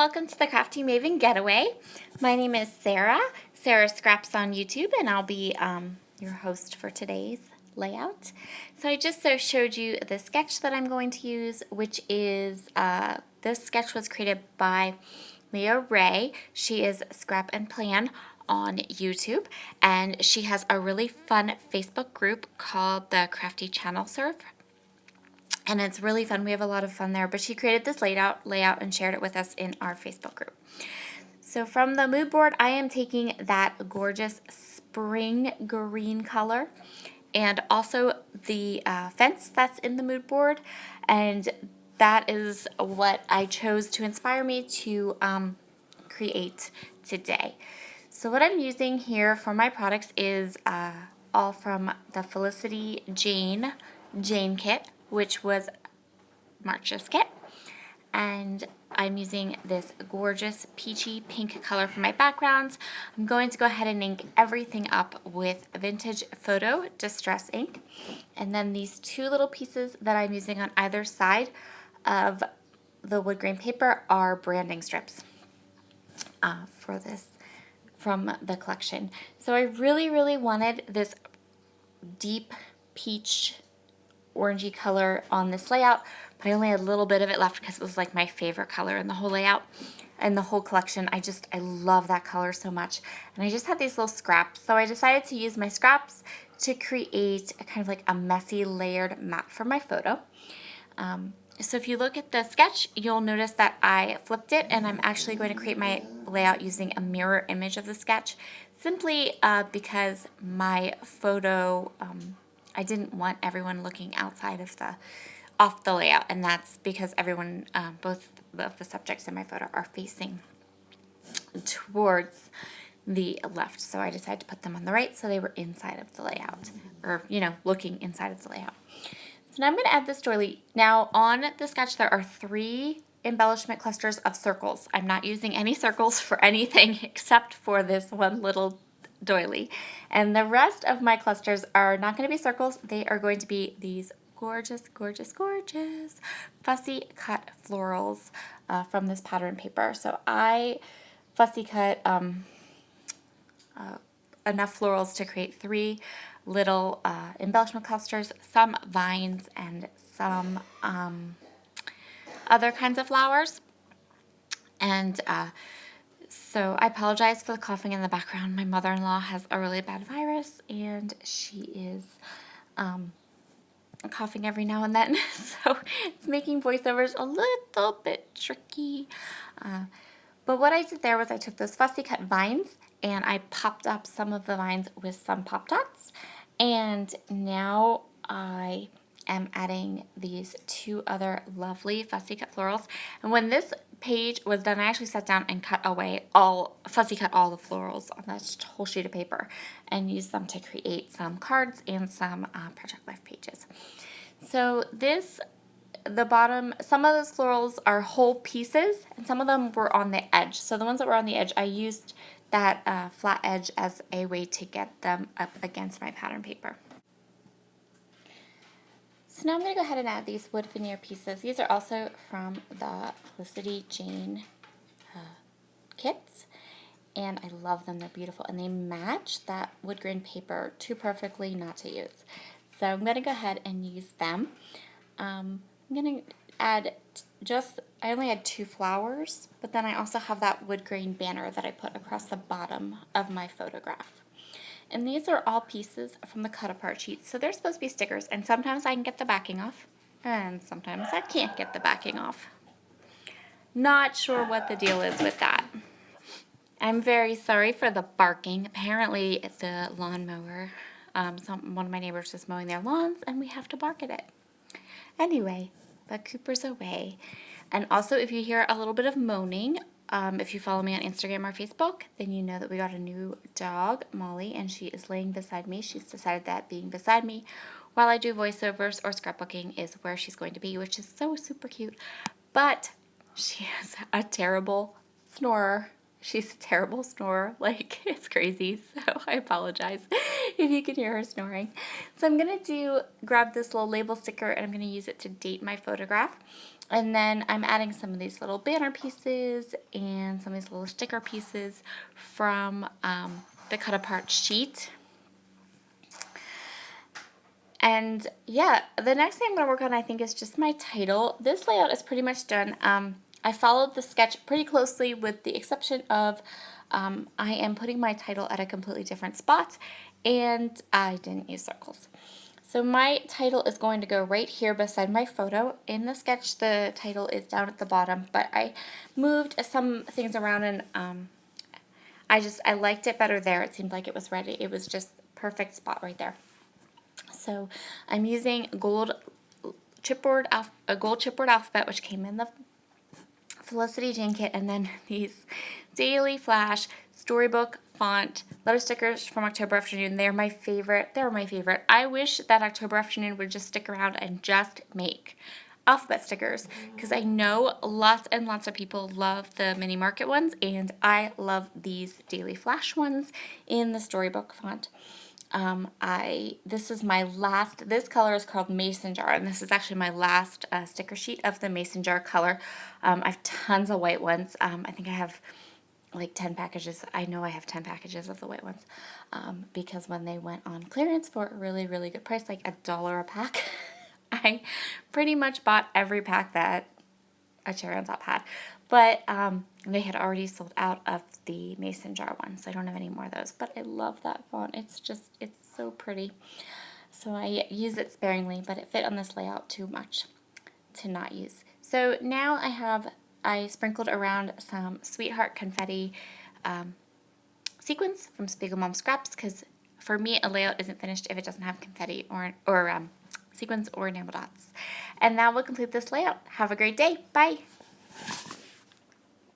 welcome to the Crafty Maven Getaway. My name is Sara Scraps on YouTube, and I'll be your host for today's layout. So I just showed you the sketch that I'm going to use, which is, this sketch was created by Leah Ray. She is Scrap and Plan on YouTube, and she has a really fun Facebook group called the Crafty Channel Serve. And it's really fun. We have a lot of fun there. But she created this layout and shared it with us in our Facebook group. So from the mood board, I am taking that gorgeous spring green color and also the fence that's in the mood board. And that is what I chose to inspire me to create today. So what I'm using here for my products is all from the Felicity Jane kit, which was March's kit. And I'm using this gorgeous peachy pink color for my backgrounds. I'm going to go ahead and ink everything up with Vintage Photo Distress ink. And then these two little pieces that I'm using on either side of the wood grain paper are branding strips for this from the collection. So I really wanted this deep peach orangey color on this layout, but I only had a little bit of it left because it was like my favorite color in the whole layout and the whole collection. I love that color so much. And I just had these little scraps. So I decided to use my scraps to create a kind of like a messy layered mat for my photo. So if you look at the sketch, you'll notice that I flipped it, and I'm actually going to create my layout using a mirror image of the sketch, simply because my photo, I didn't want everyone looking outside of off the layout, and that's because everyone, both of the subjects in my photo are facing towards the left. So I decided to put them on the right so they were inside of the layout, or, looking inside of the layout. So now I'm going to add this doily. Now on the sketch there are 3 embellishment clusters of circles. I'm not using any circles for anything except for this one little doily. And the rest of my clusters are not going to be circles. They are going to be these gorgeous fussy cut florals from this pattern paper. So I fussy cut enough florals to create 3 little embellishment clusters, some vines, and some other kinds of flowers. And so I apologize for the coughing in the background. My mother-in-law has a really bad virus, and she is coughing every now and then. So it's making voiceovers a little bit tricky. But what I did there was I took those fussy cut vines and I popped up some of the vines with some pop dots. And now I am adding these 2 other lovely fussy cut florals. And when this page was done, I actually sat down and fussy cut all the florals on this whole sheet of paper and used them to create some cards and some Project Life pages. So the bottom, some of those florals are whole pieces, and some of them were on the edge. So the ones that were on the edge, I used that flat edge as a way to get them up against my pattern paper. So now I'm going to go ahead and add these wood veneer pieces. These are also from the Felicity Jane kits, and I love them. They're beautiful, and they match that wood grain paper too perfectly not to use. So I'm going to go ahead and use them. I'm going to add I only had 2 flowers, but then I also have that wood grain banner that I put across the bottom of my photograph. And these are all pieces from the cut apart sheets. So they're supposed to be stickers, and sometimes I can get the backing off, and sometimes I can't get the backing off. Not sure what the deal is with that. I'm very sorry for the barking. Apparently the lawnmower, one of my neighbors is mowing their lawns, and we have to bark at it. Anyway, but Cooper's away. And also, if you hear a little bit of moaning, if you follow me on Instagram or Facebook, then you know that we got a new dog, Molly, and she is laying beside me. She's decided that being beside me while I do voiceovers or scrapbooking is where she's going to be, which is so super cute. But she is a terrible snorer, She's a terrible snorer, like it's crazy, so I apologize if you can hear her snoring. So I'm going to grab this little label sticker and I'm going to use it to date my photograph. And then I'm adding some of these little banner pieces and some of these little sticker pieces from the cut apart sheet. And yeah, the next thing I'm going to work on, I think, is just my title. This layout is pretty much done. I followed the sketch pretty closely with the exception of I am putting my title at a completely different spot and I didn't use circles. So my title is going to go right here beside my photo. In the sketch, the title is down at the bottom, but I moved some things around and I liked it better there. It seemed like it was ready. It was just perfect spot right there. So I'm using a gold chipboard alphabet, which came in the Felicity Jane kit, and then these Daily Flash storybook font letter stickers from October Afternoon. They're my favorite. They're my favorite. I wish that October Afternoon would just stick around and just make alphabet stickers, because I know lots and lots of people love the mini market ones, and I love these Daily Flash ones in the storybook font. This color is called Mason Jar, and this is actually my last sticker sheet of the Mason Jar color. I have tons of white ones. I think I have like 10 packages. I know I have 10 packages of the white ones because when they went on clearance for a really, really good price, like $1 a pack, I pretty much bought every pack that a cherry on top had. But they had already sold out of the Mason Jar one, so I don't have any more of those. But I love that font. It's so pretty. So I use it sparingly, but it fit on this layout too much to not use. So now I sprinkled around some Sweetheart confetti sequins from Spiegel Mom Scraps, because for me a layout isn't finished if it doesn't have confetti or sequins or enamel dots. And that will complete this layout. Have a great day. Bye.